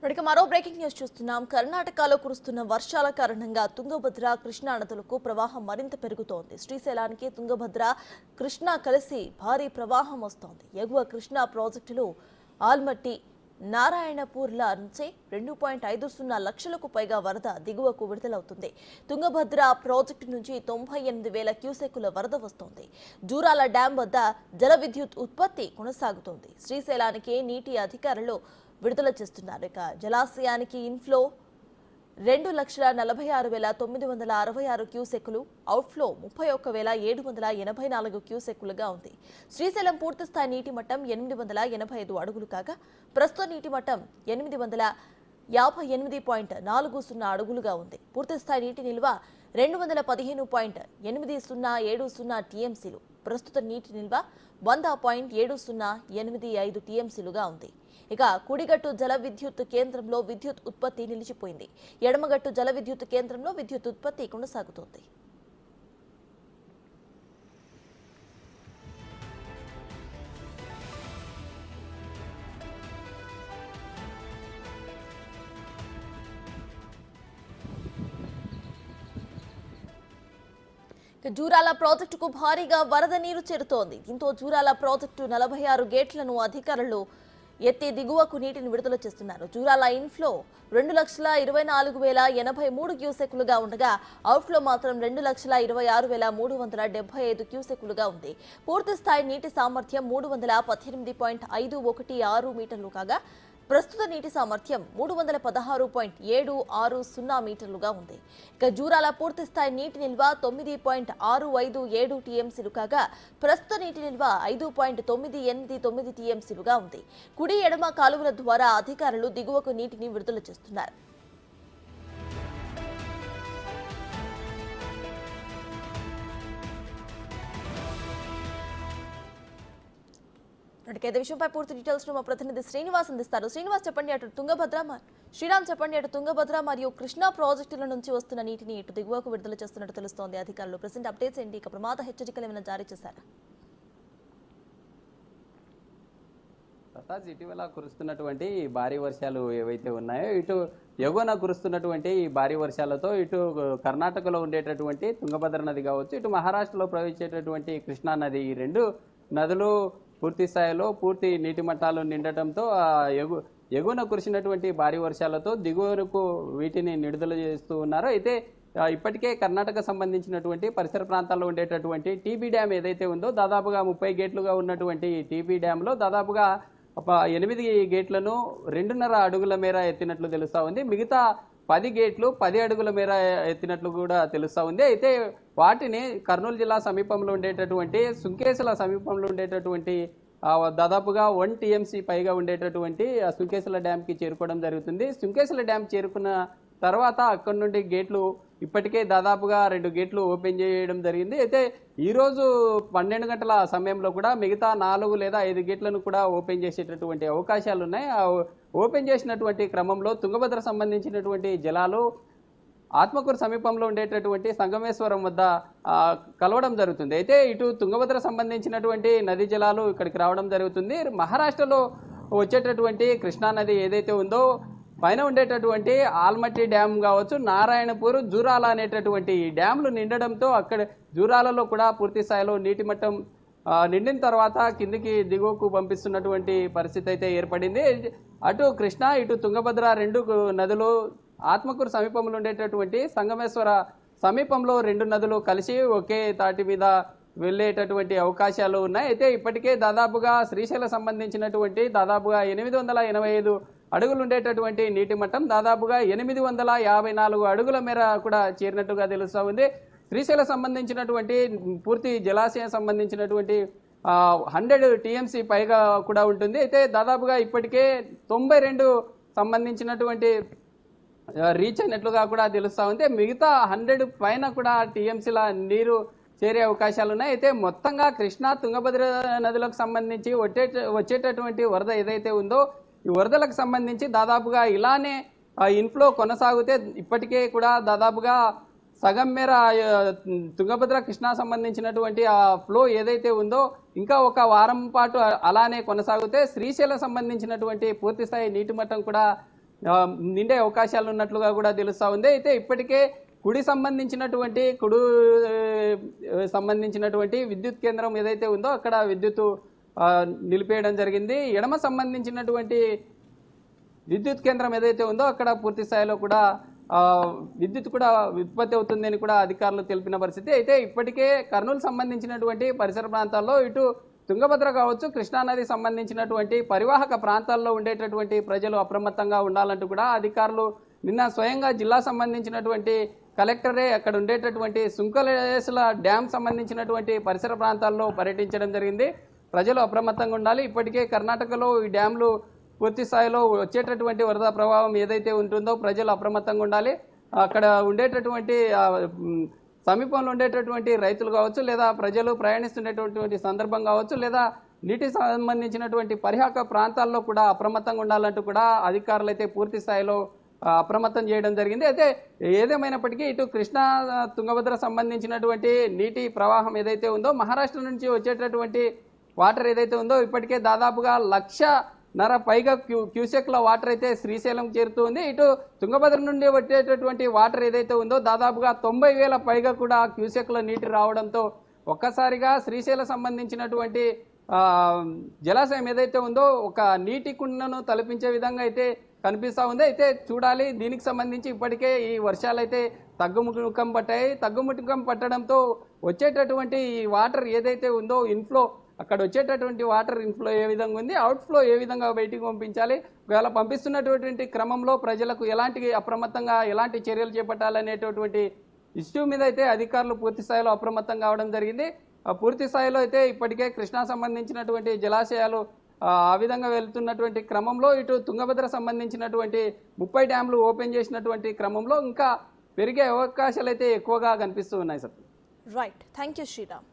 ఇక మరో breaking news చూస్తున్నాం. కర్ణాటకలో కురుస్తున్న వర్షాల కారణంగా తుంగభద్ర కృష్ణా నదులకు ప్రవాహం మరింత పెరుగుతోంది. శ్రీశైలానికి తుంగభద్ర కృష్ణా కలిసి భారీ ప్రవాహం వస్తోంది. ఎగువ కృష్ణా ప్రాజెక్టులు ఆల్మట్టి నారాయణపూర్ల నుంచి 2.50 లక్షలకు పైగా వరద దిగువకు విడుదలవుతుంది. తుంగభద్ర ప్రాజెక్టు నుంచి 98,000 క్యూసెక్కుల వరద వస్తోంది. జూరాల డ్యాం వద్ద జల విద్యుత్ ఉత్పత్తి కొనసాగుతోంది. శ్రీశైలానికి నీటి అధికారులు విడుదల చేస్తున్నారు. ఇక జలాశయానికి ఇన్ఫ్లో 2,46,966 క్యూసెక్కులు, అవుట్ఫ్లో 31,784 క్యూసెక్కులుగా ఉంది. శ్రీశైలం పూర్తిస్థాయి నీటి మట్టం 885 అడుగులు కాగా ప్రస్తుత నీటి మట్టం 858.40 అడుగులుగా ఉంది. పూర్తిస్థాయి నీటి నిల్వ 215.8070 టీఎంసీలు. ప్రస్తుత నీటి నిల్వ 100.7085 టీఎంసీలుగా ఉంది. ఇక కుడిగట్టు జల విద్యుత్ కేంద్రంలో విద్యుత్ ఉత్పత్తి నిలిచిపోయింది. ఎడమగట్టు జల విద్యుత్ కేంద్రంలో విద్యుత్ ఉత్పత్తి కొనసాగుతోంది. జూరాల ప్రాజెక్టుకు భారీగా వరద నీరు చేరుతోంది. దీంతో జూరాల ప్రాజెక్టు 46 గేట్లను అధికారులు ఎత్తి దిగువకు నీటిని విడుదల చేస్తున్నారు. జూరాల ఇన్ఫ్లో 2,24,083 క్యూసెక్కులుగా ఉండగా అవుట్ఫ్లో మాత్రం 2,26,375 క్యూసెక్కులుగా ఉంది. పూర్తి స్థాయి నీటి సామర్థ్యం 318.5160 మీటర్లు కాగా ప్రస్తుత నీటి సామర్థ్యం 316.760 మీటర్లుగా ఉంది. ఇక జూరాల పూర్తి స్థాయి నీటి నిల్వ 9.657 టీఎంసీలు కాగా ప్రస్తుత నీటి నిల్వ 5.989 టీఎంసీలుగా ఉంది. కుడి ఎడమ కాలువల ద్వారా అధికారులు దిగువకు నీటిని విడుదల చేస్తున్నారు. ఇదే విషయంపై పూర్తి డీటెయిల్స్ మా ప్రతినిధి శ్రీనివాస్ అందిస్తారు. శ్రీనివాస్ చెప్పండి, అటు తుంగభద్ర శ్రీరామ్ చెప్పండి, అటు తుంగభద్ర మరియు కృష్ణా ప్రాజెక్టుల నుంచి వస్తున్న నీటిని ఇటు దిగువకు విడుదల చేస్తున్నట్టు తెలుస్తోంది. అధికారులు ప్రెసెంట్ అప్డేట్స్ ఏంటి? ఇక ప్రమాద హెచ్చరికలు ఏమైనా జారీ చేశారా? ఇటీవల కురుస్తున్నటువంటి భారీ వర్షాలు ఏవైతే ఉన్నాయో ఇటు ఎగువన కురుస్తున్నటువంటి ఈ భారీ వర్షాలతో ఇటు కర్ణాటకలో ఉండేటటువంటి తుంగభద్ర నది కావచ్చు, ఇటు మహారాష్ట్రలో ప్రవహించేటటువంటి కృష్ణా నది, ఈ రెండు నదులు పూర్తి స్థాయిలో పూర్తి నీటి మట్టాలు నిండటంతో ఎగువన కురిసినటువంటి భారీ వర్షాలతో దిగువనకు వీటిని విడుదల చేస్తూ ఉన్నారు. అయితే ఇప్పటికే కర్ణాటక సంబంధించినటువంటి పరిసర ప్రాంతాల్లో ఉండేటటువంటి టీబీ డ్యామ్ ఏదైతే ఉందో దాదాపుగా 30 గేట్లుగా ఉన్నటువంటి టీబీ డ్యాంలో దాదాపుగా 8 గేట్లను 2.5 అడుగుల మేర ఎత్తినట్లు తెలుస్తా ఉంది. మిగతా 10 గేట్లు 10 అడుగుల మేర ఎత్తినట్లు కూడా తెలుస్తా ఉంది. అయితే వాటిని కర్నూలు జిల్లా సమీపంలో ఉండేటటువంటి సుంకేశల సమీపంలో ఉండేటటువంటి దాదాపుగా 1 టీఎంసీ పైగా ఉండేటటువంటి సుంకేశల డ్యాంకి చేరుకోవడం జరుగుతుంది. సుంకేశల డ్యామ్ చేరుకున్న తర్వాత అక్కడి నుండి గేట్లు ఇప్పటికే దాదాపుగా 2 గేట్లు ఓపెన్ చేయడం జరిగింది. అయితే ఈరోజు 12 గంటల సమయంలో కూడా మిగతా 4 లేదా 5 గేట్లను కూడా ఓపెన్ చేసేటటువంటి అవకాశాలు ఉన్నాయి. ఓపెన్ చేసినటువంటి క్రమంలో తుంగభద్ర సంబంధించినటువంటి జలాలు ఆత్మకూరు సమీపంలో ఉండేటటువంటి సంగమేశ్వరం వద్ద కలవడం జరుగుతుంది. అయితే ఇటు తుంగభద్ర సంబంధించినటువంటి నదీ జలాలు ఇక్కడికి రావడం జరుగుతుంది. మహారాష్ట్రలో వచ్చేటటువంటి కృష్ణా నది ఏదైతే ఉందో పైన ఉండేటటువంటి ఆల్మట్టి డ్యామ్ కావచ్చు, నారాయణపూర్, జూరాల అనేటటువంటి ఈ డ్యాంలు నిండడంతో అక్కడ జూరాలలో కూడా పూర్తి స్థాయిలో నీటి మట్టం నిండిన తర్వాత కిందికి దిగువకు పంపిస్తున్నటువంటి పరిస్థితి అయితే ఏర్పడింది. అటు కృష్ణా ఇటు తుంగభద్ర రెండు నదులు ఆత్మకూరు సమీపంలో ఉండేటటువంటి సంగమేశ్వర సమీపంలో 2 నదులు కలిసి ఒకే తాటి మీద వెళ్ళేటటువంటి అవకాశాలు ఉన్నాయి. అయితే ఇప్పటికే దాదాపుగా శ్రీశైల సంబంధించినటువంటి దాదాపుగా 885 అడుగులు ఉండేటటువంటి నీటి మట్టం దాదాపుగా 854 అడుగుల మేర కూడా చేరినట్టుగా తెలుస్తూ ఉంది. శ్రీశైలం సంబంధించినటువంటి పూర్తి జలాశయం సంబంధించినటువంటి 100 టీఎంసీ పైగా కూడా ఉంటుంది. అయితే దాదాపుగా ఇప్పటికే 92 సంబంధించినటువంటి రీచ్ అయినట్లుగా కూడా తెలుస్తూ ఉంది. మిగతా 100 పైన కూడా టీఎంసీల నీరు చేరే అవకాశాలు ఉన్నాయి. అయితే మొత్తంగా కృష్ణా తుంగభద్ర నదులకు సంబంధించి వచ్చేటటువంటి వరద ఏదైతే ఉందో ఈ వరదలకు సంబంధించి దాదాపుగా ఇలానే ఇన్ఫ్లో కొనసాగితే ఇప్పటికే కూడా దాదాపుగా సగం మేర తుంగభద్ర కృష్ణా సంబంధించినటువంటి ఆ ఫ్లో ఏదైతే ఉందో ఇంకా ఒక వారం పాటు అలానే కొనసాగితే శ్రీశైలం సంబంధించినటువంటి పూర్తి స్థాయి నీటి మట్టం కూడా నిండే అవకాశాలు ఉన్నట్లుగా కూడా తెలుస్తా ఉంది. అయితే ఇప్పటికే కుడి సంబంధించినటువంటి విద్యుత్ కేంద్రం ఏదైతే ఉందో అక్కడ విద్యుత్ నిలిపేయడం జరిగింది. ఎడమ సంబంధించినటువంటి విద్యుత్ కేంద్రం ఏదైతే ఉందో అక్కడ పూర్తి స్థాయిలో కూడా విద్యుత్ కూడా ఉత్పత్తి అవుతుందని కూడా అధికారులు తెలిపిన పరిస్థితి. అయితే ఇప్పటికే కర్నూలు సంబంధించినటువంటి పరిసర ప్రాంతాల్లో ఇటు తుంగభద్ర కావచ్చు, కృష్ణానది సంబంధించినటువంటి పరివాహక ప్రాంతాల్లో ఉండేటటువంటి ప్రజలు అప్రమత్తంగా ఉండాలంటూ కూడా అధికారులు నిన్న స్వయంగా జిల్లా సంబంధించినటువంటి కలెక్టరే అక్కడ ఉండేటటువంటి సుంకలేసుల డ్యామ్ సంబంధించినటువంటి పరిసర ప్రాంతాల్లో పర్యటించడం జరిగింది. ప్రజలు అప్రమత్తంగా ఉండాలి. ఇప్పటికే కర్ణాటకలో ఈ డ్యాంలు పూర్తి స్థాయిలో వచ్చేటటువంటి వరద ప్రభావం ఏదైతే ఉంటుందో ప్రజలు అప్రమత్తంగా ఉండాలి. అక్కడ ఉండేటటువంటి సమీపంలో ఉండేటటువంటి రైతులు కావచ్చు, లేదా ప్రజలు ప్రయాణిస్తుండేటటువంటి సందర్భం కావచ్చు, లేదా నీటికి సంబంధించినటువంటి పరిహాక ప్రాంతాల్లో కూడా అప్రమత్తంగా ఉండాలంటూ కూడా అధికారులు అయితే పూర్తి స్థాయిలో అప్రమత్తం చేయడం జరిగింది. అయితే ఏదేమైనప్పటికీ ఇటు కృష్ణా తుంగభద్ర సంబంధించినటువంటి నీటి ప్రవాహం ఏదైతే ఉందో మహారాష్ట్ర నుంచి వచ్చేటటువంటి వాటర్ ఏదైతే ఉందో ఇప్పటికే దాదాపుగా 1,500,000 పైగా క్యూసెక్ల వాటర్ అయితే శ్రీశైలం చేరుతూ ఉంది. ఇటు తుంగభద్ర నుండి వచ్చేటటువంటి వాటర్ ఏదైతే ఉందో దాదాపుగా 90,000 పైగా కూడా క్యూసెక్ల నీటి రావడంతో ఒక్కసారిగా శ్రీశైలం సంబంధించినటువంటి జలాశయం ఏదైతే ఉందో ఒక నీటి కుండను తలపించే విధంగా అయితే కనిపిస్తూ ఉంది. అయితే చూడాలి, దీనికి సంబంధించి ఇప్పటికే ఈ వర్షాలు అయితే తగ్గుముఖం పట్టాయి. తగ్గుముఖం పట్టడంతో వచ్చేటటువంటి ఈ వాటర్ ఏదైతే ఉందో ఇన్ఫ్లో, అక్కడ వచ్చేటటువంటి వాటర్ ఇన్ఫ్లో ఏ విధంగా ఉంది, అవుట్ఫ్లో ఏ విధంగా బయటికి పంపించాలి, ఒకవేళ పంపిస్తున్నటువంటి క్రమంలో ప్రజలకు అప్రమత్తంగా ఎలాంటి చర్యలు చేపట్టాలనేటటువంటి ఇష్యూ మీద అయితే అధికారులు పూర్తి స్థాయిలో అప్రమత్తం కావడం జరిగింది. పూర్తి స్థాయిలో అయితే ఇప్పటికే కృష్ణా సంబంధించినటువంటి జలాశయాలు ఆ విధంగా వెళ్తున్నటువంటి క్రమంలో ఇటు తుంగభద్ర సంబంధించినటువంటి 30 డ్యాంలు ఓపెన్ చేసినటువంటి క్రమంలో ఇంకా పెరిగే అవకాశాలు అయితే ఎక్కువగా కనిపిస్తూ ఉన్నాయి sir. Right, thank you Sriram.